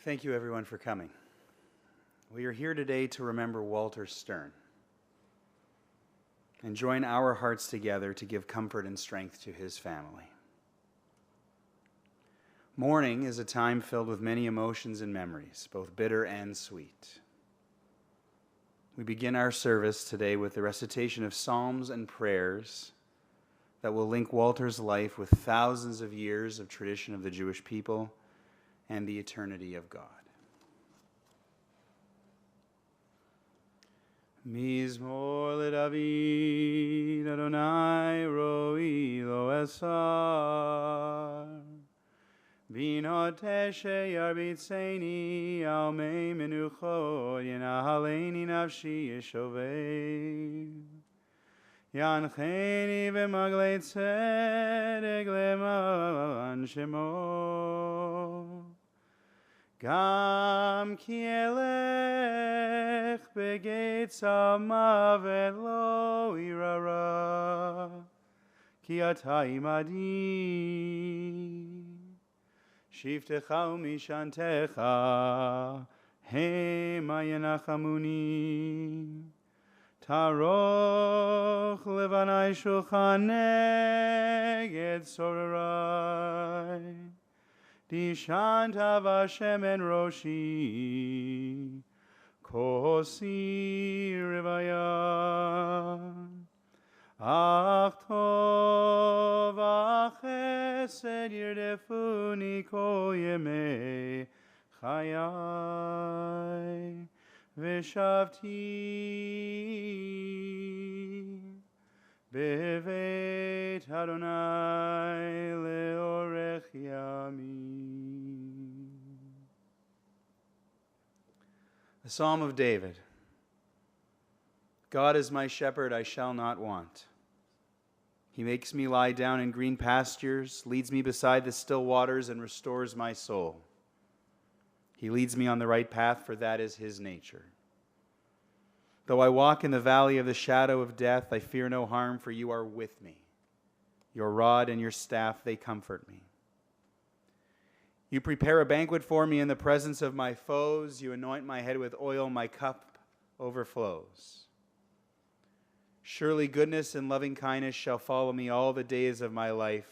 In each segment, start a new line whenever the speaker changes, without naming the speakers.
Thank you, everyone, for coming. We are here today to remember Walter Stern and join our hearts together to give comfort and strength to his family. Mourning is a time filled with many emotions and memories, both bitter and sweet. We begin our service today with the recitation of psalms and prayers that will link Walter's life with thousands of years of tradition of the Jewish people and the eternity of God. Mizmor leDavid, Adonai roi lo esar. Binot sheyarbitzeni al mei menuchot, yenahaleni nafshi yeshovev. Yancheni v'maglei tzedek leman shemo. Gam ki elech begeitz ha'mavet lo irara, ki ata imadi. Shiftecha umishantecha, hema yenachamuni. Taroch levanai shulchan neged sorerai. Dishanta Vashem en Roshi, Kosi Rivaya, Ach Tov Achesed Yirdefuni Kol Yemei Chayai, Veshavti Beveit Adonai leorech yamim. The Psalm of David. God is my shepherd, I shall not want. He makes me lie down in green pastures, leads me beside the still waters, and restores my soul. He leads me on the right path, for that is his nature. Though I walk in the valley of the shadow of death, I fear no harm, for you are with me. Your rod and your staff, they comfort me. You prepare a banquet for me in the presence of my foes. You anoint my head with oil, my cup overflows. Surely goodness and loving kindness shall follow me all the days of my life,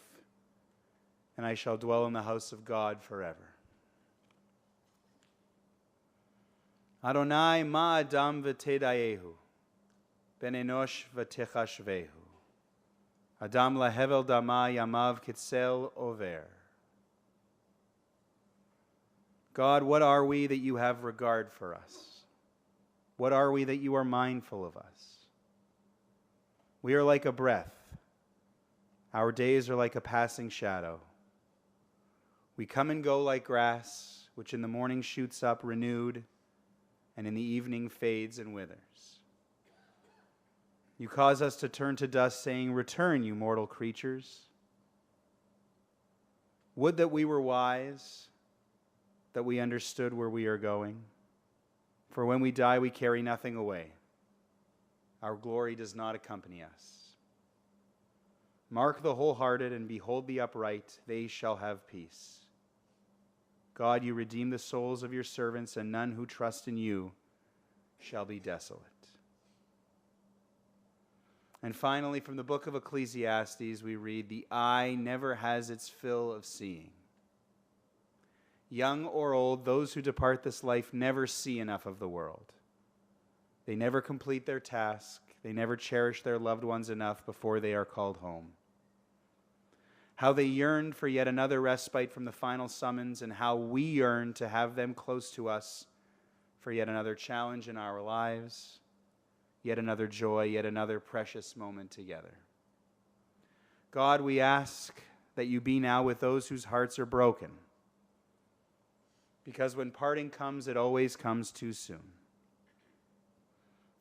and I shall dwell in the house of God forever. Adonai ma adam v'tedayehu, ben enosh v'techashvehu. Adam lahevel dama yamav kitzel over. God, what are we that you have regard for us? What are we that you are mindful of us? We are like a breath. Our days are like a passing shadow. We come and go like grass, which in the morning shoots up renewed, and in the evening fades and withers. You cause us to turn to dust, saying, return, you mortal creatures. Would that we were wise, that we understood where we are going. For when we die, we carry nothing away. Our glory does not accompany us. Mark the wholehearted and behold the upright, they shall have peace. God, you redeem the souls of your servants, and none who trust in you shall be desolate. And finally, from the book of Ecclesiastes, we read, the eye never has its fill of seeing. Young or old, those who depart this life never see enough of the world. They never complete their task. They never cherish their loved ones enough before they are called home. How they yearned for yet another respite from the final summons, and how we yearn to have them close to us for yet another challenge in our lives, yet another joy, yet another precious moment together. God, we ask that you be now with those whose hearts are broken, because when parting comes, it always comes too soon.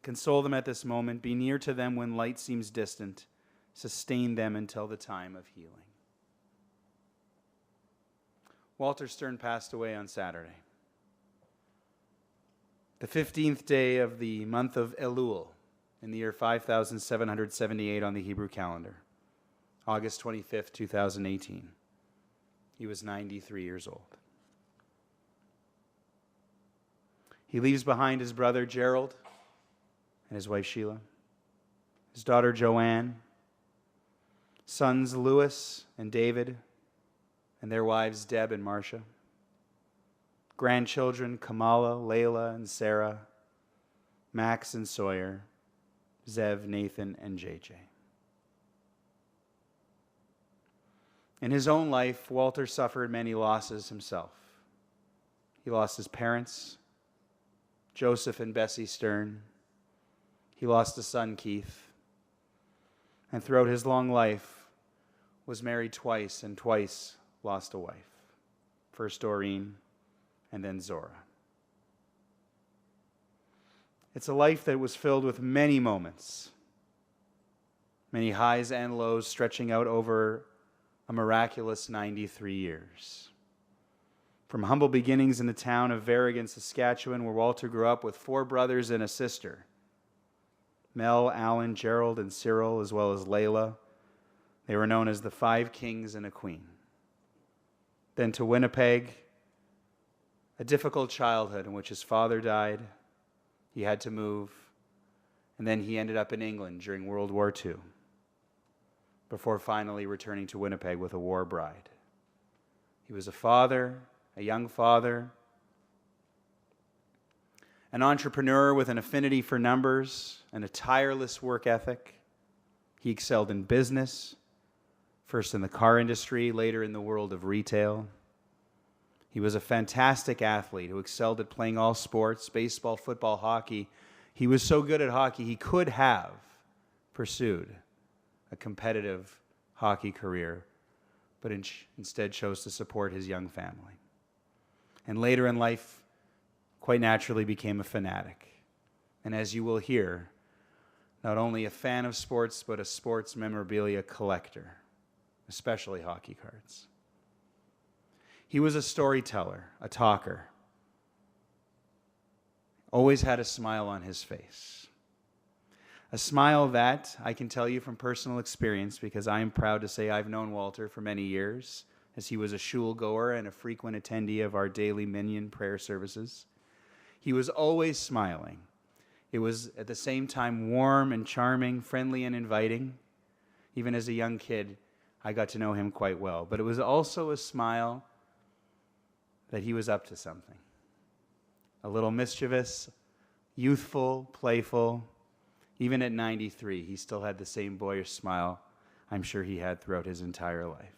Console them at this moment. Be near to them when light seems distant. Sustain them until the time of healing. Walter Stern passed away on Saturday, the 15th day of the month of Elul, in the year 5778 on the Hebrew calendar, August 25th, 2018. He was 93 years old. He leaves behind his brother Gerald and his wife Sheila, his daughter Joanne, sons Louis and David, and their wives Deb and Marcia, grandchildren Kamala, Layla, and Sarah, Max and Sawyer, Zev, Nathan, and JJ. In his own life, Walter suffered many losses himself. He lost his parents, Joseph and Bessie Stern. He lost a son, Keith. And throughout his long life, was married twice and twice lost a wife. First Doreen and then Zora. It's a life that was filled with many moments, many highs and lows stretching out over a miraculous 93 years. From humble beginnings in the town of Verrigan, Saskatchewan, where Walter grew up with 4 brothers and a sister, Mel, Alan, Gerald, and Cyril, as well as Layla. They were known as the 5 kings and a queen. Then to Winnipeg, a difficult childhood in which his father died. He had to move, and then he ended up in England during World War II, before finally returning to Winnipeg with a war bride. He was a father, a young father, an entrepreneur with an affinity for numbers and a tireless work ethic. He excelled in business, first in the car industry, later in the world of retail. He was a fantastic athlete who excelled at playing all sports, baseball, football, hockey. He was so good at hockey, he could have pursued a competitive hockey career, but instead chose to support his young family. And later in life, quite naturally became a fanatic. And as you will hear, not only a fan of sports, but a sports memorabilia collector, especially hockey cards. He was a storyteller, a talker. Always had a smile on his face. A smile that, I can tell you from personal experience, because I am proud to say I've known Walter for many years, as he was a shul goer and a frequent attendee of our daily minyan prayer services. He was always smiling. It was at the same time warm and charming, friendly and inviting. Even as a young kid, I got to know him quite well. But it was also a smile that he was up to something. A little mischievous, youthful, playful. Even at 93, he still had the same boyish smile I'm sure he had throughout his entire life.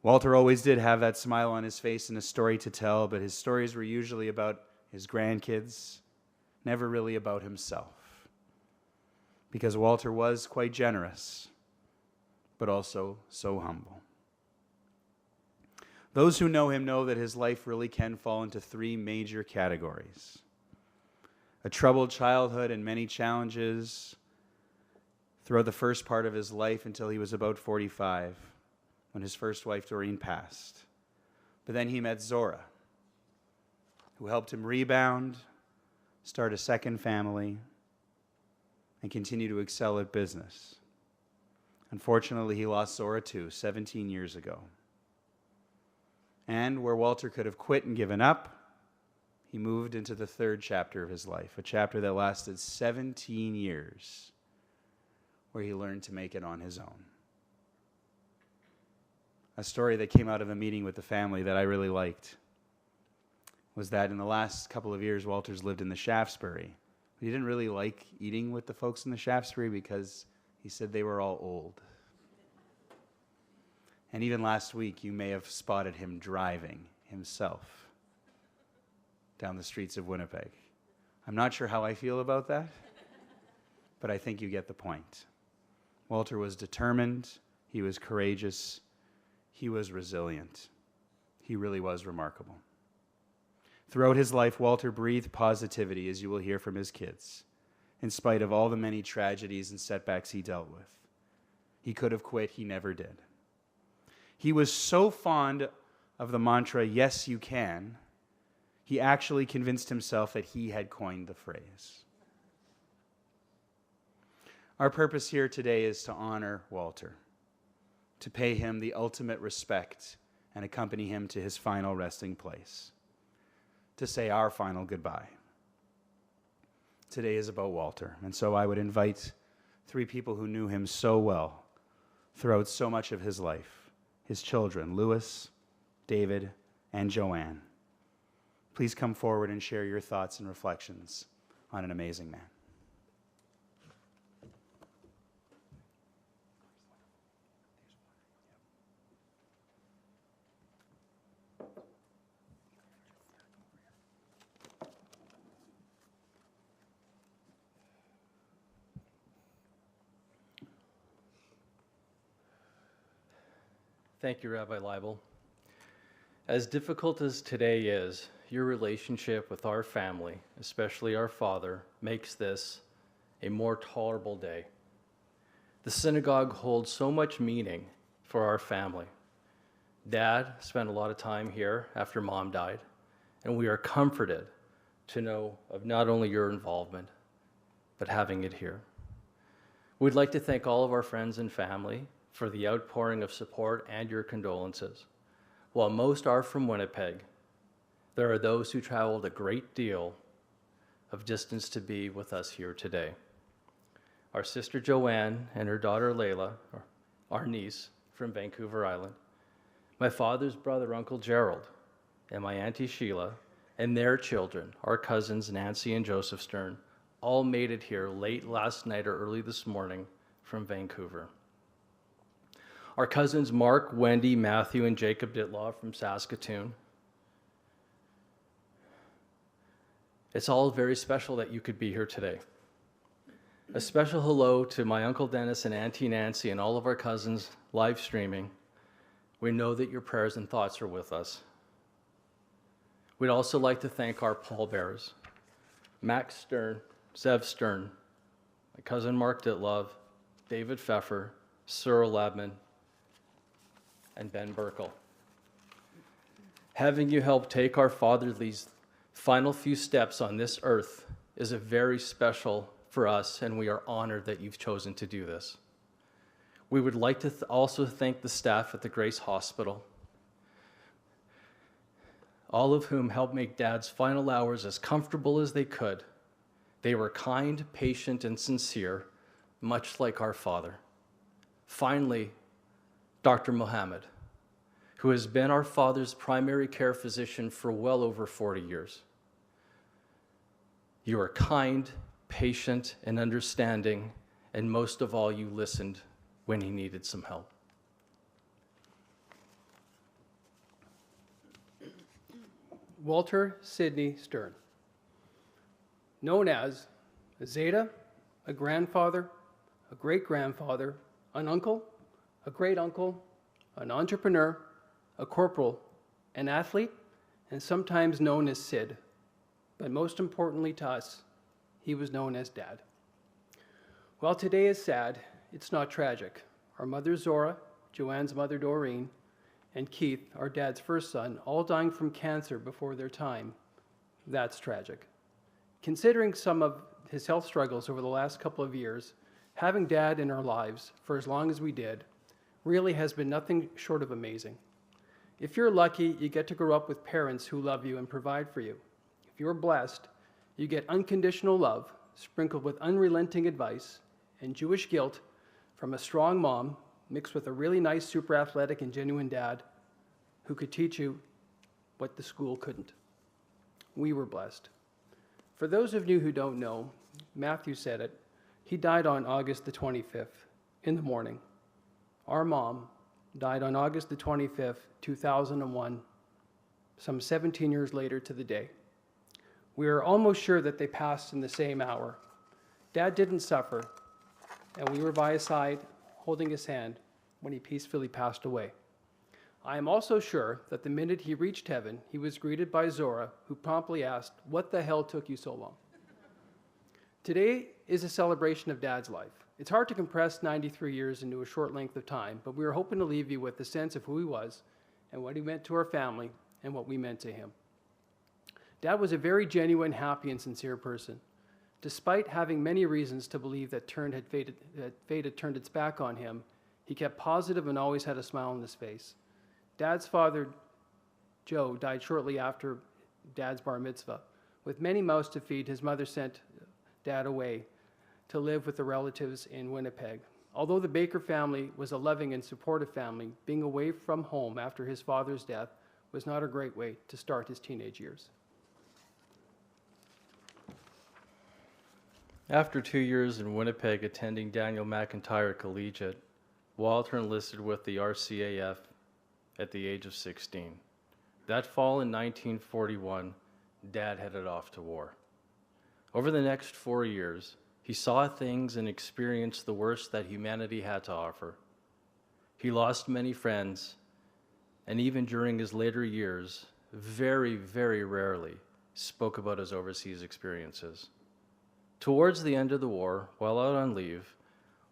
Walter always did have that smile on his face and a story to tell, but his stories were usually about his grandkids, never really about himself. Because Walter was quite generous, but also so humble. Those who know him know that his life really can fall into 3 major categories. A troubled childhood and many challenges throughout the first part of his life until he was about 45, when his first wife, Doreen, passed. But then he met Zora, who helped him rebound, start a second family, and continue to excel at business. Unfortunately, he lost Zora too, 17 years ago. And where Walter could have quit and given up, he moved into the 3rd chapter of his life, a chapter that lasted 17 years, where he learned to make it on his own. A story that came out of a meeting with the family that I really liked was that in the last couple of years, Walter's lived in the Shaftesbury. He didn't really like eating with the folks in the Shaftesbury because he said they were all old. And even last week, you may have spotted him driving himself down the streets of Winnipeg. I'm not sure how I feel about that, but I think you get the point. Walter was determined, he was courageous, he was resilient. He really was remarkable. Throughout his life, Walter breathed positivity, as you will hear from his kids, in spite of all the many tragedies and setbacks he dealt with. He could have quit, he never did. He was so fond of the mantra, "Yes, you can," he actually convinced himself that he had coined the phrase. Our purpose here today is to honor Walter, to pay him the ultimate respect and accompany him to his final resting place. to say our final goodbye. Today is about Walter, and so I would invite three people who knew him so well throughout so much of his life, his children, Louis, David, and Joanne. Please come forward and share your thoughts and reflections on an amazing man.
Thank you, Rabbi Leibel. As difficult as today is, your relationship with our family, especially our father, makes this a more tolerable day. The synagogue holds so much meaning for our family. Dad spent a lot of time here after Mom died, and we are comforted to know of not only your involvement, but having it here. We'd like to thank all of our friends and family for the outpouring of support and your condolences. While most are from Winnipeg, there are those who traveled a great deal of distance to be with us here today. Our sister Joanne and her daughter Layla, our niece from Vancouver Island, my father's brother, Uncle Gerald, and my Auntie Sheila, and their children, our cousins Nancy and Joseph Stern, all made it here late last night or early this morning from Vancouver. Our cousins Mark, Wendy, Matthew, and Jacob Ditlaw from Saskatoon. It's all very special that you could be here today. A special hello to my Uncle Dennis and Auntie Nancy and all of our cousins live streaming. We know that your prayers and thoughts are with us. We'd also like to thank our pallbearers, Max Stern, Zev Stern, my cousin Mark Ditlov, David Pfeffer, Cyril Labman, and Ben Burkle. Having you help take our father's final few steps on this earth is a very special for us, and we are honored that you've chosen to do this. We would like to also thank the staff at the Grace Hospital, all of whom helped make Dad's final hours as comfortable as they could. They were kind, patient, and sincere, much like our father. Finally, Dr. Mohammed, who has been our father's primary care physician for well over 40 years. You are kind, patient, and understanding, and most of all, you listened when he needed some help.
Walter Sidney Stern, known as a Zeta, a grandfather, a great-grandfather, an uncle, a great-uncle, an entrepreneur, a corporal, an athlete, and sometimes known as Sid. But most importantly to us, he was known as Dad. While today is sad, it's not tragic. Our mother Zora, Joanne's mother Doreen, and Keith, our dad's first son, all dying from cancer before their time. That's tragic. Considering some of his health struggles over the last couple of years, having Dad in our lives for as long as we did really has been nothing short of amazing. If you're lucky, you get to grow up with parents who love you and provide for you. If you're blessed, you get unconditional love sprinkled with unrelenting advice and Jewish guilt from a strong mom mixed with a really nice, super athletic and genuine dad who could teach you what the school couldn't. We were blessed. For those of you who don't know, Matthew said it, he died on August the 25th in the morning. Our mom died on August the 25th, 2001, some 17 years later to the day. We are almost sure that they passed in the same hour. Dad didn't suffer, and we were by his side, holding his hand when he peacefully passed away. I am also sure that the minute he reached heaven, he was greeted by Zora, who promptly asked, "What the hell took you so long?" Today is a celebration of Dad's life. It's hard to compress 93 years into a short length of time, but we are hoping to leave you with a sense of who he was and what he meant to our family and what we meant to him. Dad was a very genuine, happy, and sincere person. Despite having many reasons to believe that fate had turned its back on him, he kept positive and always had a smile on his face. Dad's father, Joe, died shortly after Dad's bar mitzvah. With many mouths to feed, his mother sent Dad away to live with the relatives in Winnipeg. Although the Baker family was a loving and supportive family, being away from home after his father's death was not a great way to start his teenage years.
After 2 years in Winnipeg attending Daniel McIntyre Collegiate, Walter enlisted with the RCAF at the age of 16. That fall in 1941, Dad headed off to war. Over the next 4 years, he saw things and experienced the worst that humanity had to offer. He lost many friends, and even during his later years, very, very rarely spoke about his overseas experiences. Towards the end of the war, while out on leave,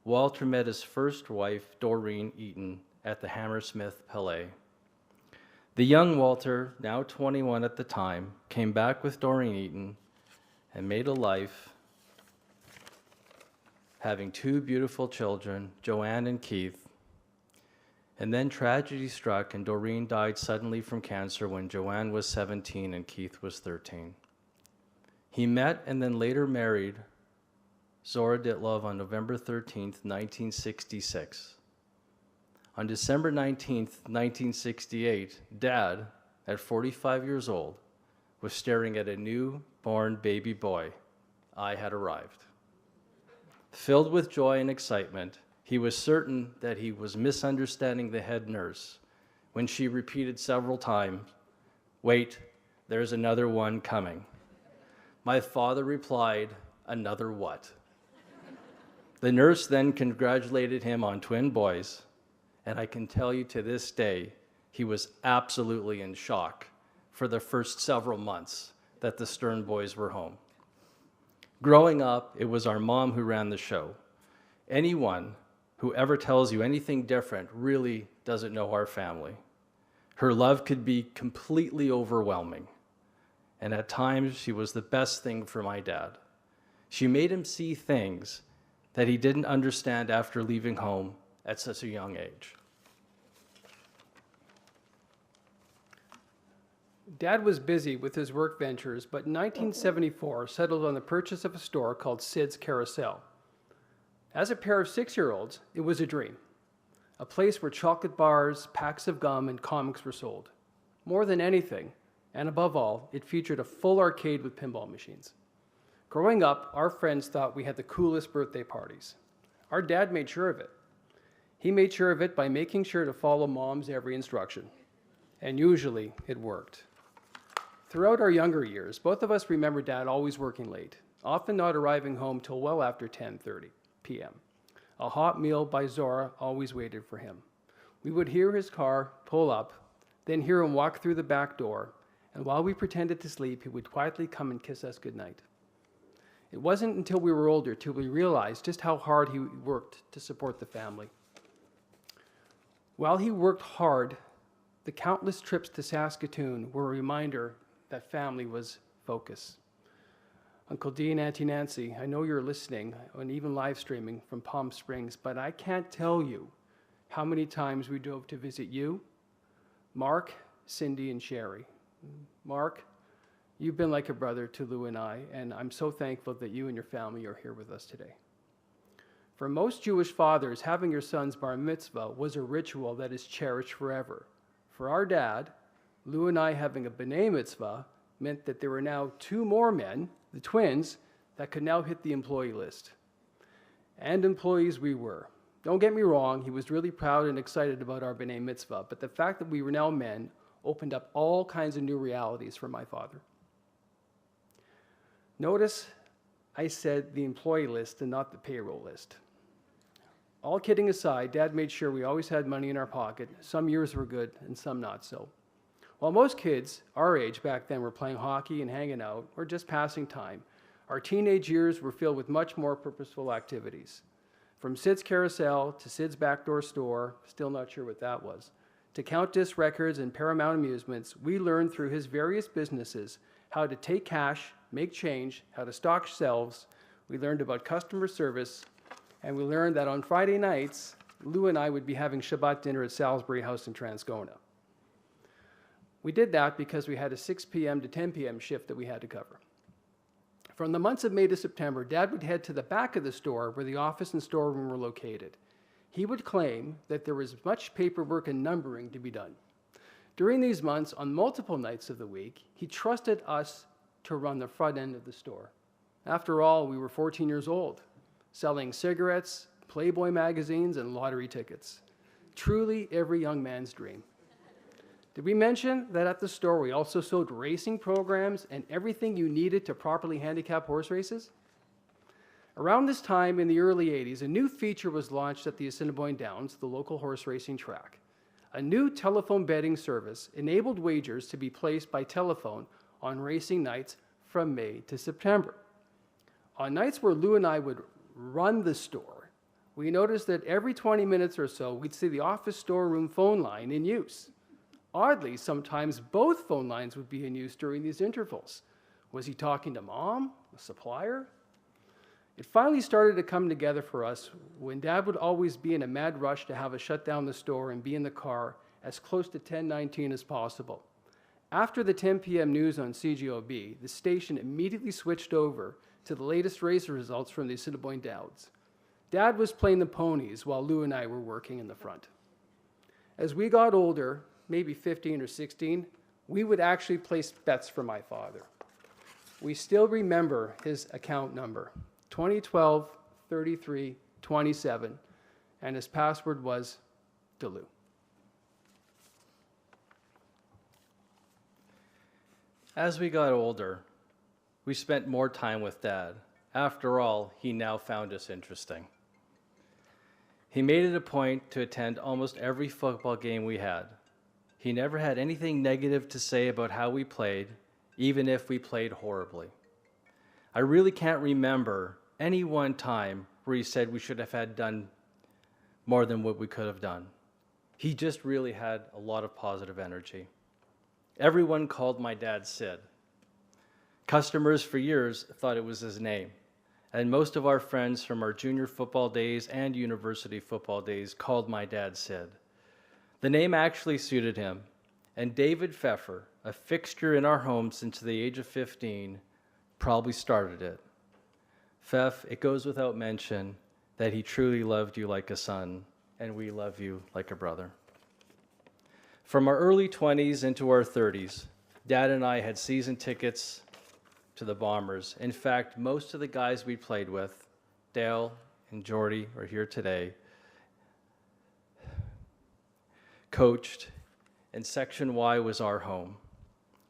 Walter met his first wife, Doreen Eaton, at the Hammersmith Palais. The young Walter, now 21 at the time, came back with Doreen Eaton and made a life, having 2 beautiful children, Joanne and Keith. And then tragedy struck and Doreen died suddenly from cancer when Joanne was 17 and Keith was 13. He met and then later married Zora Ditlov on November 13th, 1966. On December 19th, 1968, Dad, at 45 years old, was staring at a newborn baby boy. I had arrived. Filled with joy and excitement, he was certain that he was misunderstanding the head nurse when she repeated several times, "Wait, there's another one coming." My father replied, "Another what?" The nurse then congratulated him on twin boys, and I can tell you to this day, he was absolutely in shock for the first several months that the Stern boys were home. Growing up, it was our mom who ran the show. Anyone who ever tells you anything different really doesn't know our family. Her love could be completely overwhelming, and at times she was the best thing for my dad. She made him see things that he didn't understand after leaving home at such a young age.
Dad was busy with his work ventures, but in 1974 settled on the purchase of a store called Sid's Carousel. As a pair of 6-year-olds, it was a dream. A place where chocolate bars, packs of gum, and comics were sold. More than anything, and above all, it featured a full arcade with pinball machines. Growing up, our friends thought we had the coolest birthday parties. Our dad made sure of it. He made sure of it by making sure to follow Mom's every instruction. And usually, it worked. Throughout our younger years, both of us remember Dad always working late, often not arriving home till well after 10:30 p.m. A hot meal by Zora always waited for him. We would hear his car pull up, then hear him walk through the back door, and while we pretended to sleep, he would quietly come and kiss us goodnight. It wasn't until we were older till we realized just how hard he worked to support the family. While he worked hard, the countless trips to Saskatoon were a reminder that family was focus. Uncle D and Auntie Nancy, I know you're listening and even live streaming from Palm Springs, but I can't tell you how many times we drove to visit you, Mark, Cindy, and Sherry. Mark, you've been like a brother to Lou and I, and I'm so thankful that you and your family are here with us today. For most Jewish fathers, having your son's bar mitzvah was a ritual that is cherished forever. For our dad, Lou and I having a b'nai mitzvah meant that there were now 2 more men, the twins, that could now hit the employee list. And employees we were. Don't get me wrong, he was really proud and excited about our b'nai mitzvah, but the fact that we were now men opened up all kinds of new realities for my father. Notice I said the employee list and not the payroll list. All kidding aside, Dad made sure we always had money in our pocket. Some years were good and some not so. While most kids our age back then were playing hockey and hanging out or just passing time, our teenage years were filled with much more purposeful activities. From Sid's Carousel to Sid's Backdoor Store, still not sure what that was, to Count Disc Records and Paramount Amusements, we learned through his various businesses how to take cash, make change, how to stock shelves. We learned about customer service, and we learned that on Friday nights, Lou and I would be having Shabbat dinner at Salisbury House in Transcona. We did that because we had a 6 p.m. to 10 p.m. shift that we had to cover. From the months of May to September, Dad would head to the back of the store where the office and storeroom were located. He would claim that there was much paperwork and numbering to be done. During these months, on multiple nights of the week, he trusted us to run the front end of the store. After all, we were 14 years old, selling cigarettes, Playboy magazines, and lottery tickets. Truly every young man's dream. Did we mention that at the store we also sold racing programs and everything you needed to properly handicap horse races? Around this time in the early 80s, a new feature was launched at the Assiniboine Downs, the local horse racing track. A new telephone betting service enabled wagers to be placed by telephone on racing nights from May to September. On nights where Lou and I would run the store, we noticed that every 20 minutes or so, we'd see the office storeroom phone line in use. Oddly, sometimes both phone lines would be in use during these intervals. Was he talking to Mom, a supplier? It finally started to come together for us when Dad would always be in a mad rush to have us shut down the store and be in the car as close to 10:19 as possible. After the 10 p.m. news on CJOB, the station immediately switched over to the latest race results from the Assiniboine Downs. Dad was playing the ponies while Lou and I were working in the front. As we got older, maybe 15 or 16, we would actually place bets for my father. We still remember his account number, 2012-33-27, and his password was Delou.
As we got older, we spent more time with Dad. After all, he now found us interesting. He made it a point to attend almost every football game we had. He never had anything negative to say about how we played, even if we played horribly. I really can't remember any one time where he said we should have had done more than what we could have done. He just really had a lot of positive energy. Everyone called my dad Sid. Customers for years thought it was his name, and most of our friends from our junior football days and university football days called my dad Sid. The name actually suited him, and David Pfeffer, a fixture in our home since the age of 15, probably started it. Pfeff, it goes without mention that he truly loved you like a son, and we love you like a brother. From our early 20s into our 30s, Dad and I had season tickets to the Bombers. In fact, most of the guys we played with, Dale and Jordy are here today, coached, and Section Y was our home.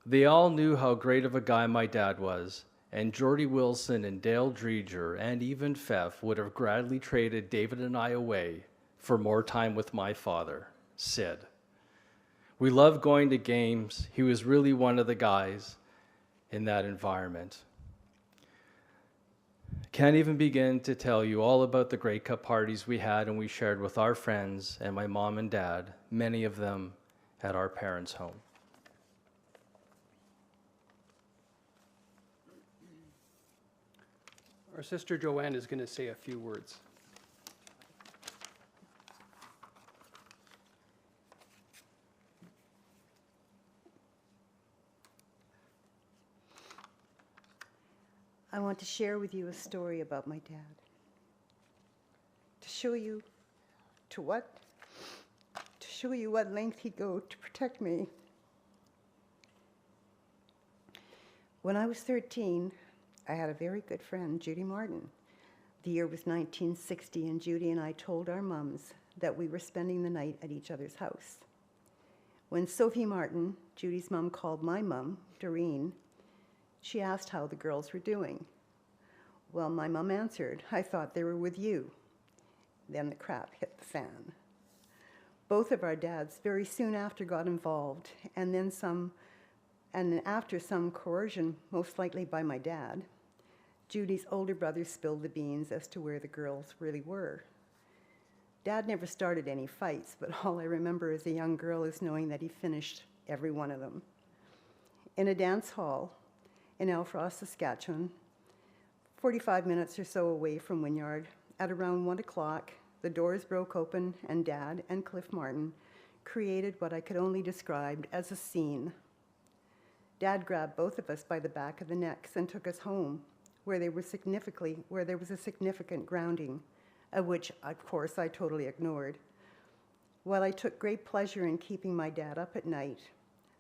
They all knew how great of a guy my dad was, and Jordy Wilson and Dale Dreger and even Pfeff would have gladly traded David and I away for more time with my father, Sid. We loved going to games. He was really one of the guys in that environment. Can't even begin to tell you all about the Grey Cup parties we had and we shared with our friends and my mom and dad, many of them at our parents' home.
Our sister Joanne is going to say a few words.
I want to share with you a story about my dad. To show you what length he'd go to protect me. When I was 13, I had a very good friend, Judy Martin. The year was 1960, and Judy and I told our mums that we were spending the night at each other's house. When Sophie Martin, Judy's mum, called my mum, Doreen, she asked how the girls were doing. Well, my mum answered, "I thought they were with you." Then the crap hit the fan. Both of our dads very soon after got involved, and after some coercion, most likely by my dad, Judy's older brother spilled the beans as to where the girls really were. Dad never started any fights, but all I remember as a young girl is knowing that he finished every one of them. In a dance hall in Elfrost, Saskatchewan, 45 minutes or so away from Wynyard, at around 1 o'clock, the doors broke open and Dad and Cliff Martin created what I could only describe as a scene. Dad grabbed both of us by the back of the necks and took us home, where there was a significant grounding, of which, of course, I totally ignored. While I took great pleasure in keeping my dad up at night,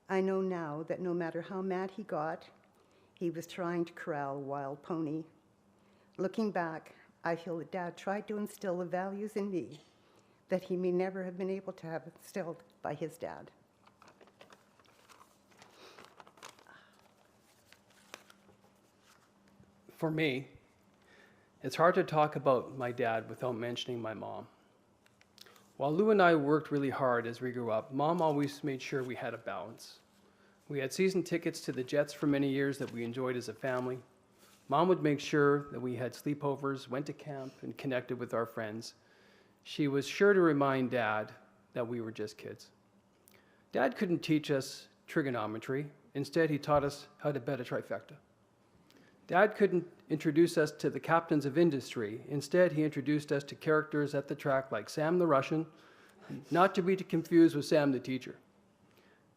I know now that no matter how mad he got, he was trying to corral a wild pony. Looking back, I feel that Dad tried to instill the values in me that he may never have been able to have instilled by his dad.
For me, it's hard to talk about my dad without mentioning my mom. While Lou and I worked really hard as we grew up, Mom always made sure we had a balance. We had season tickets to the Jets for many years that we enjoyed as a family. Mom would make sure that we had sleepovers, went to camp, and connected with our friends. She was sure to remind Dad that we were just kids. Dad couldn't teach us trigonometry. Instead, he taught us how to bet a trifecta. Dad couldn't introduce us to the captains of industry. Instead, he introduced us to characters at the track like Sam the Russian, not to be confused with Sam the teacher.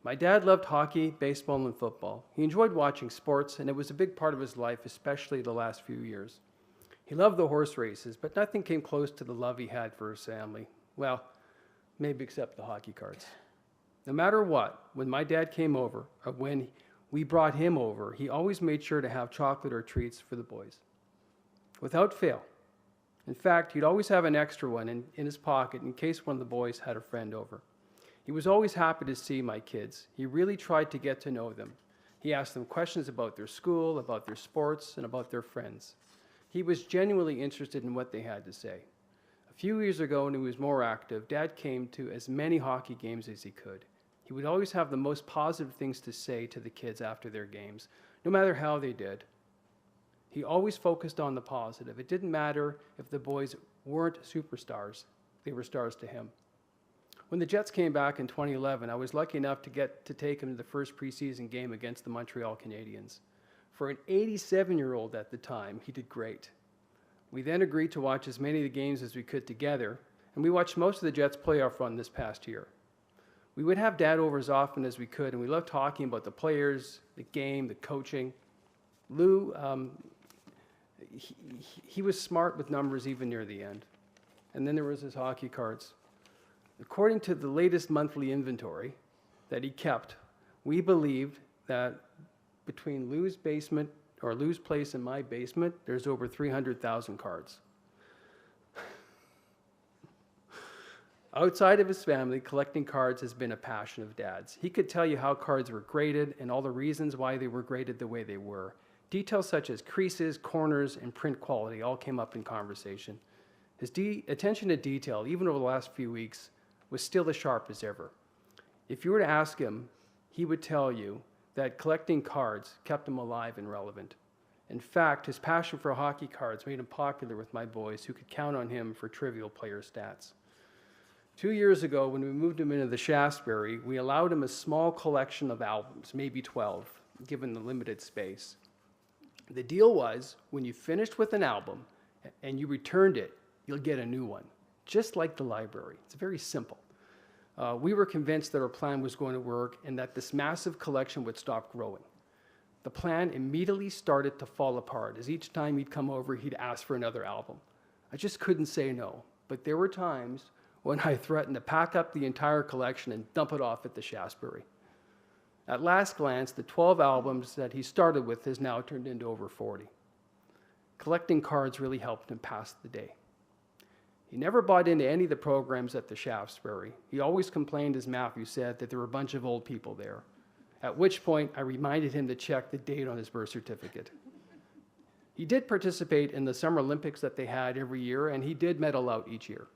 My dad loved hockey, baseball, and football. He enjoyed watching sports, and it was a big part of his life, especially the last few years. He loved the horse races, but nothing came close to the love he had for his family. Well, maybe except the hockey cards. No matter what, when my dad came over, or when we brought him over, he always made sure to have chocolate or treats for the boys. Without fail. In fact, he'd always have an extra one in his pocket in case one of the boys had a friend over. He was always happy to see my kids. He really tried to get to know them. He asked them questions about their school, about their sports, and about their friends. He was genuinely interested in what they had to say. A few years ago, when he was more active, Dad came to as many hockey games as he could. He would always have the most positive things to say to the kids after their games, no matter how they did. He always focused on the positive. It didn't matter if the boys weren't superstars. They were stars to him. When the Jets came back in 2011, I was lucky enough to get to take him to the first preseason game against the Montreal Canadiens. For an 87-year-old at the time, he did great. We then agreed to watch as many of the games as we could together, and we watched most of the Jets' playoff run this past year. We would have Dad over as often as we could, and we loved talking about the players, the game, the coaching. Lou, he was smart with numbers even near the end. And then there was his hockey cards. According to the latest monthly inventory that he kept, we believed that between Lou's basement, or Lou's place and my basement, there's over 300,000 cards. Outside of his family, collecting cards has been a passion of Dad's. He could tell you how cards were graded and all the reasons why they were graded the way they were. Details such as creases, corners, and print quality all came up in conversation. His attention to detail, even over the last few weeks, was still as sharp as ever. If you were to ask him, he would tell you that collecting cards kept him alive and relevant. In fact, his passion for hockey cards made him popular with my boys, who could count on him for trivial player stats. 2 years ago, when we moved him into the Shaftesbury, we allowed him a small collection of albums, maybe 12, given the limited space. The deal was, when you finished with an album and you returned it, you'll get a new one, just like the library. It's very simple. We were convinced that our plan was going to work and that this massive collection would stop growing. The plan immediately started to fall apart, as each time he'd come over, he'd ask for another album. I just couldn't say no, but there were times when I threatened to pack up the entire collection and dump it off at the Shaftesbury. At last glance, the 12 albums that he started with has now turned into over 40. Collecting cards really helped him pass the day. He never bought into any of the programs at the Shaftesbury. He always complained, as Matthew said, that there were a bunch of old people there, at which point I reminded him to check the date on his birth certificate. He did participate in the Summer Olympics that they had every year, and he did medal out each year.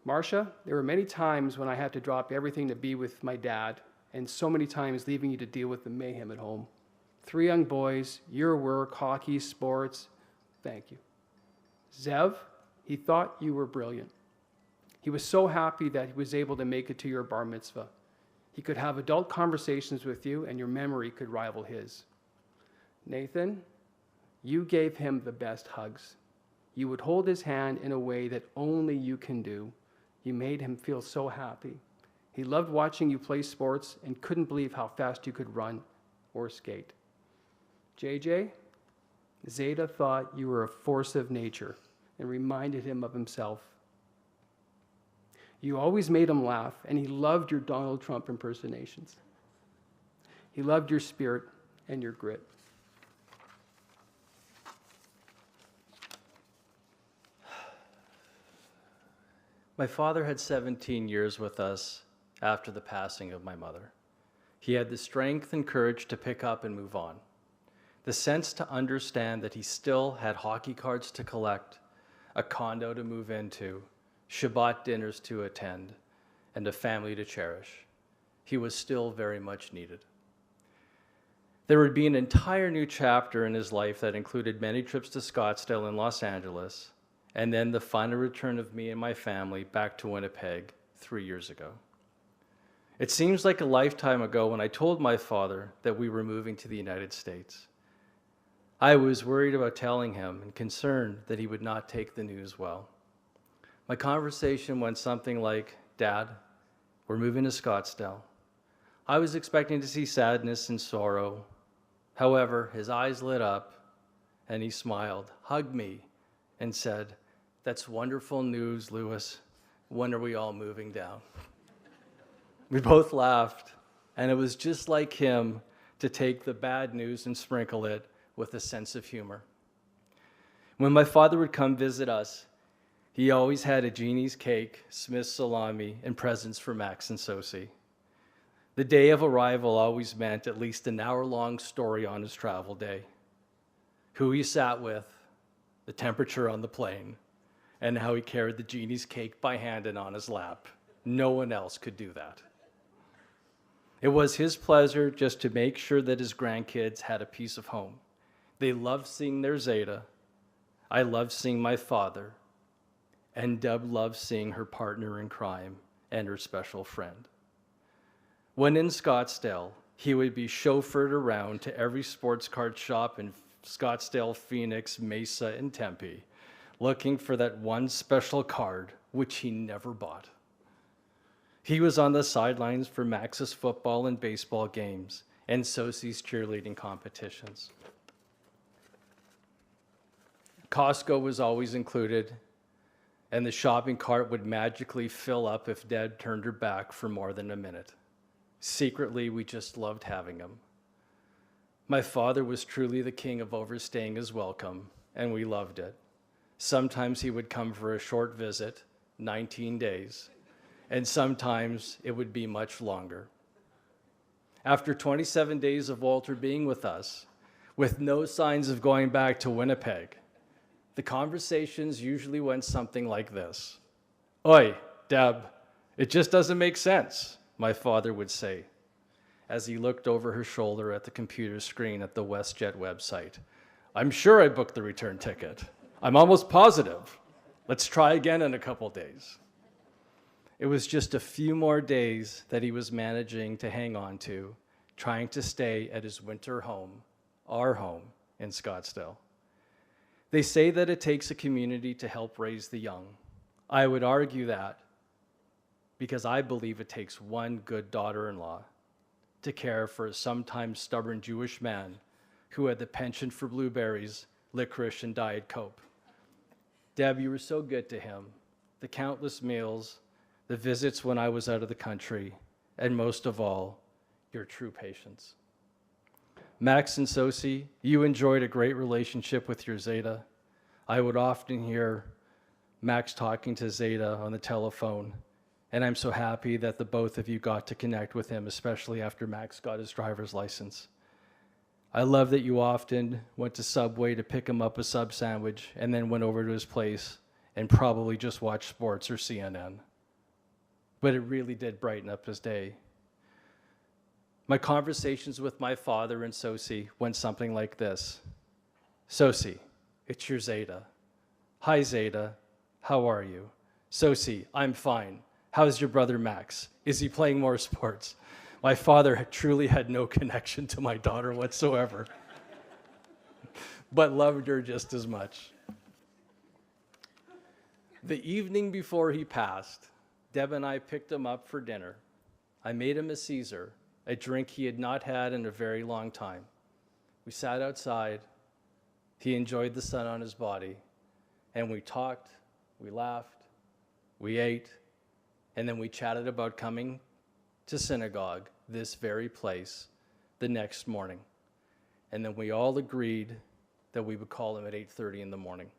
Marcia, there were many times when I had to drop everything to be with my dad, and so many times leaving you to deal with the mayhem at home. 3 young boys, your work, hockey, sports, thank you. Zev, he thought you were brilliant. He was so happy that he was able to make it to your bar mitzvah. He could have adult conversations with you, and your memory could rival his. Nathan, you gave him the best hugs. You would hold his hand in a way that only you can do. You made him feel so happy. He loved watching you play sports and couldn't believe how fast you could run or skate. JJ, Zeta thought you were a force of nature and reminded him of himself. You always made him laugh, and he loved your Donald Trump impersonations. He loved your spirit and your grit.
My father had 17 years with us after the passing of my mother. He had the strength and courage to pick up and move on, the sense to understand that he still had hockey cards to collect, a condo to move into, Shabbat dinners to attend, and a family to cherish. He was still very much needed. There would be an entire new chapter in his life that included many trips to Scottsdale and Los Angeles, and then the final return of me and my family back to Winnipeg 3 years ago. It seems like a lifetime ago when I told my father that we were moving to the United States. I was worried about telling him and concerned that he would not take the news well. My conversation went something like, "Dad, we're moving to Scottsdale." I was expecting to see sadness and sorrow. However, his eyes lit up and he smiled, hugged me, and said, "That's wonderful news, Lewis. When are we all moving down?" We both laughed, and it was just like him to take the bad news and sprinkle it with a sense of humor. When my father would come visit us, he always had a genie's cake, Smith's salami, and presents for Max and Sosie. The day of arrival always meant at least an hour-long story on his travel day. Who he sat with, the temperature on the plane, and how he carried the genie's cake by hand and on his lap. No one else could do that. It was his pleasure just to make sure that his grandkids had a piece of home. They loved seeing their Zeta. I loved seeing my father. And Deb loved seeing her partner in crime and her special friend. When in Scottsdale, he would be chauffeured around to every sports card shop in Scottsdale, Phoenix, Mesa, and Tempe, looking for that one special card, which he never bought. He was on the sidelines for Max's football and baseball games and Sosie's cheerleading competitions. Costco was always included, and the shopping cart would magically fill up if Deb turned her back for more than a minute. Secretly, we just loved having him. My father was truly the king of overstaying his welcome, and we loved it. Sometimes he would come for a short visit, 19 days, and sometimes it would be much longer. After 27 days of Walter being with us, with no signs of going back to Winnipeg, the conversations usually went something like this. "Oi, Deb, it just doesn't make sense," my father would say, as he looked over her shoulder at the computer screen at the WestJet website. "I'm sure I booked the return ticket. I'm almost positive. Let's try again in a couple days." It was just a few more days that he was managing to hang on to, trying to stay at his winter home, our home in Scottsdale. They say that it takes a community to help raise the young. I would argue that because I believe it takes one good daughter-in-law to care for a sometimes stubborn Jewish man who had the penchant for blueberries, licorice, and Diet Coke. Deb, you were so good to him. The countless meals, the visits when I was out of the country, and most of all, your true patience. Max and Sosie, you enjoyed a great relationship with your Zeta. I would often hear Max talking to Zeta on the telephone, and I'm so happy that the both of you got to connect with him, especially after Max got his driver's license. I love that you often went to Subway to pick him up a sub sandwich and then went over to his place and probably just watched sports or CNN. But it really did brighten up his day. My conversations with my father and Sosie went something like this. "Sosie, it's your Zeta. Hi, Zeta. How are you? Sosie, I'm fine. How's your brother Max? Is he playing more sports?" My father truly had no connection to my daughter whatsoever, but loved her just as much. The evening before he passed, Deb and I picked him up for dinner. I made him a Caesar, a drink he had not had in a very long time. We sat outside. He enjoyed the sun on his body, and we talked, we laughed, we ate, and then we chatted about coming to synagogue, this very place, the next morning. And then we all agreed that we would call him at 8:30 in the morning.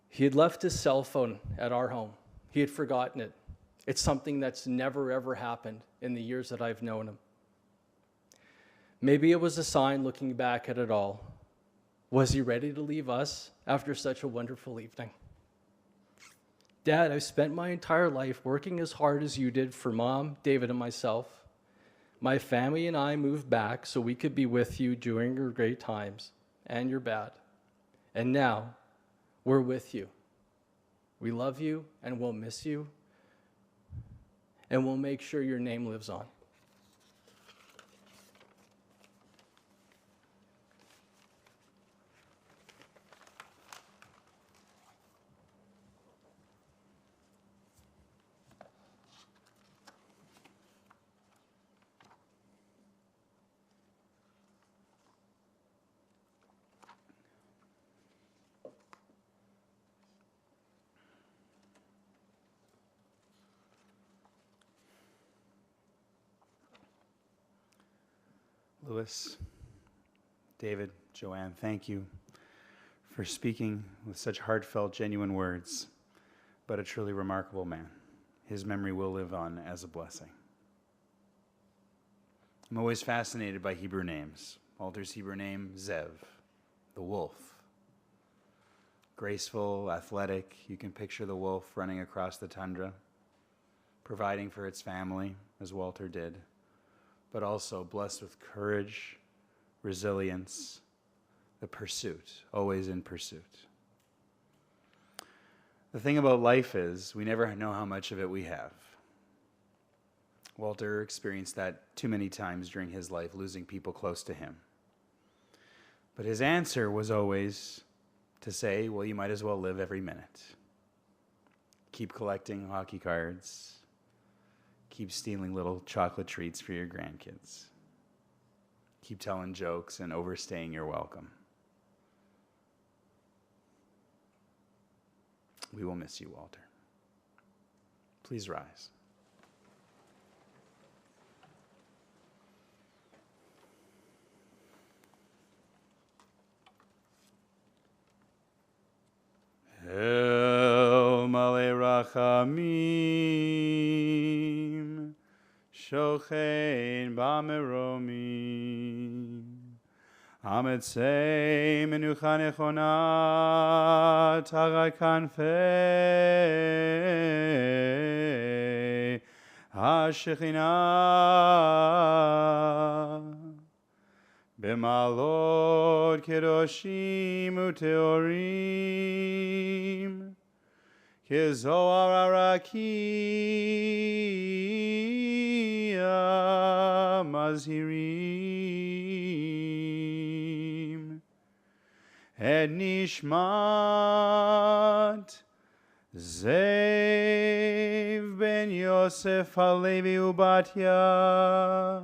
He had left his cell phone at our home. He had forgotten it. It's something that's never, ever happened in the years that I've known him. Maybe it was a sign looking back at it all. Was he ready to leave us after such a wonderful evening? Dad, I've spent my entire life working as hard as you did for Mom, David, and myself. My family and I moved back so we could be with you during your great times and your bad. And now, we're with you. We love you and we'll miss you. And we'll make sure your name lives on.
Louis, David, Joanne, thank you for speaking with such heartfelt, genuine words, but a truly remarkable man. His memory will live on as a blessing. I'm always fascinated by Hebrew names. Walter's Hebrew name, Zev, the wolf. Graceful, athletic, you can picture the wolf running across the tundra, providing for its family, as Walter did, but also blessed with courage, resilience, the pursuit, always in pursuit. The thing about life is we never know how much of it we have. Walter experienced that too many times during his life, losing people close to him. But his answer was always to say, well, you might as well live every minute. Keep collecting hockey cards. Keep stealing little chocolate treats for your grandkids. Keep telling jokes and overstaying your welcome. We will miss you, Walter. Please rise. El Malei Rachamim, Shochein Bameromim, Ametzei Menucha Nechona Tachat Kanfei HaShekhinah, B'malot Kedoshim Uteorim, Kezohar Arakia Mazhirim, Et Nishmat Zev Ben Yosef Halevi Ubatya,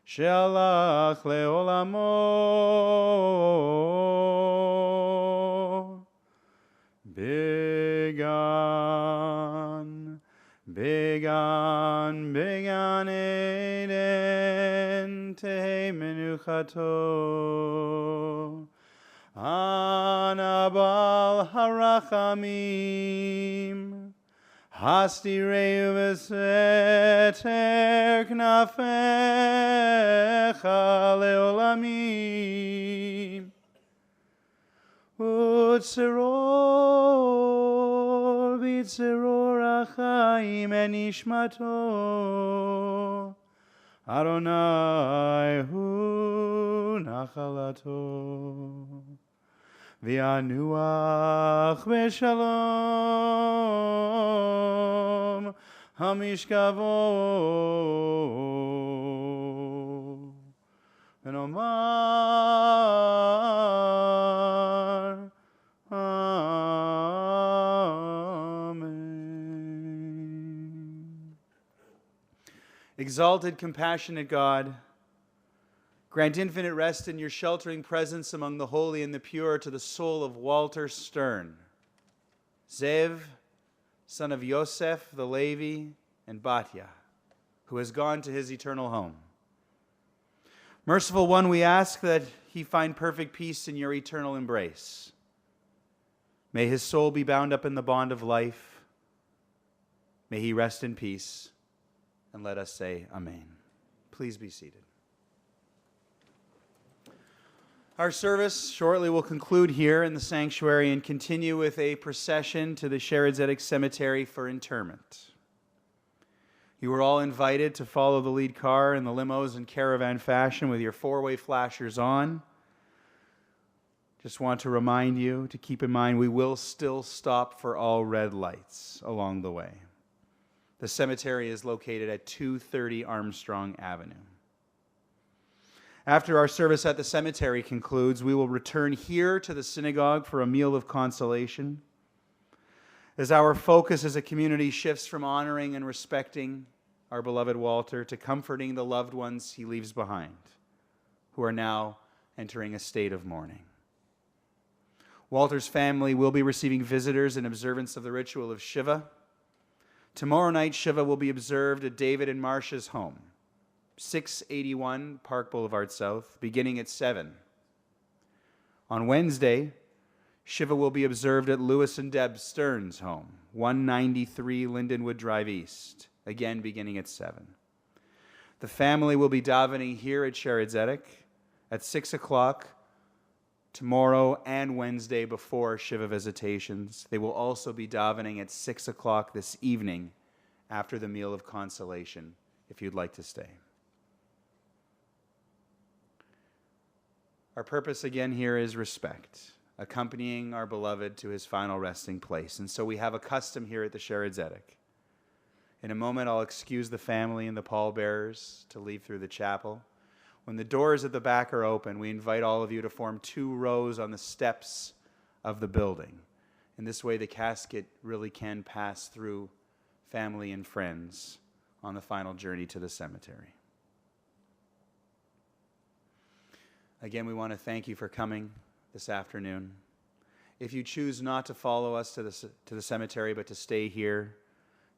She'alach le'olamo, Began, Began, Began Eden Tehei Menuchato, Anabal Harachamim, Hastireu v'seter knafecha le'olamim, Utzeror b'tzeror achayim en nishmato, Adonai hu nachalato, V'yanuach b'shalom hamishkavo, v'nomar Amen. Exalted, compassionate God, grant infinite rest in your sheltering presence among the holy and the pure to the soul of Walter Stern, Zev, son of Yosef the Levi, and Batya, who has gone to his eternal home. Merciful One, we ask that he find perfect peace in your eternal embrace. May his soul be bound up in the bond of life. May he rest in peace. And let us say amen. Please be seated. Our service shortly will conclude here in the sanctuary and continue with a procession to the Shered Zedek Cemetery for interment. You are all invited to follow the lead car in the limos in caravan fashion with your four-way flashers on. Just want to remind you to keep in mind we will still stop for all red lights along the way. The cemetery is located at 230 Armstrong Avenue. After our service at the cemetery concludes, we will return here to the synagogue for a meal of consolation. As our focus as a community shifts from honoring and respecting our beloved Walter to comforting the loved ones he leaves behind, who are now entering a state of mourning. Walter's family will be receiving visitors in observance of the ritual of Shiva. Tomorrow night, Shiva will be observed at David and Marcia's home, 681 Park Boulevard South, beginning at 7. On Wednesday, Shiva will be observed at Louis and Deb Stearns' home, 193 Lindenwood Drive East, again beginning at 7. The family will be davening here at Shered Zedek at 6 o'clock tomorrow and Wednesday before Shiva visitations. They will also be davening at 6 o'clock this evening after the meal of consolation, if you'd like to stay. Our purpose again here is respect, accompanying our beloved to his final resting place. And so we have a custom here at the Shered Zedek. In a moment, I'll excuse the family and the pallbearers to leave through the chapel. When the doors at the back are open, we invite all of you to form 2 rows on the steps of the building. In this way, the casket really can pass through family and friends on the final journey to the cemetery. Again, we want to thank you for coming this afternoon. If you choose not to follow us to the cemetery but to stay here,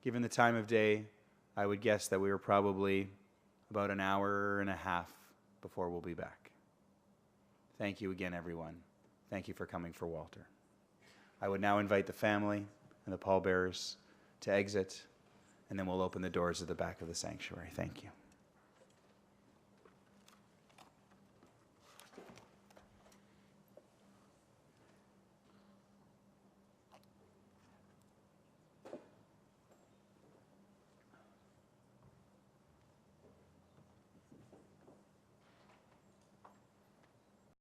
given the time of day, I would guess that we were probably about an hour and a half before we'll be back. Thank you again, everyone. Thank you for coming for Walter. I would now invite the family and the pallbearers to exit, and then we'll open the doors at the back of the sanctuary. Thank you.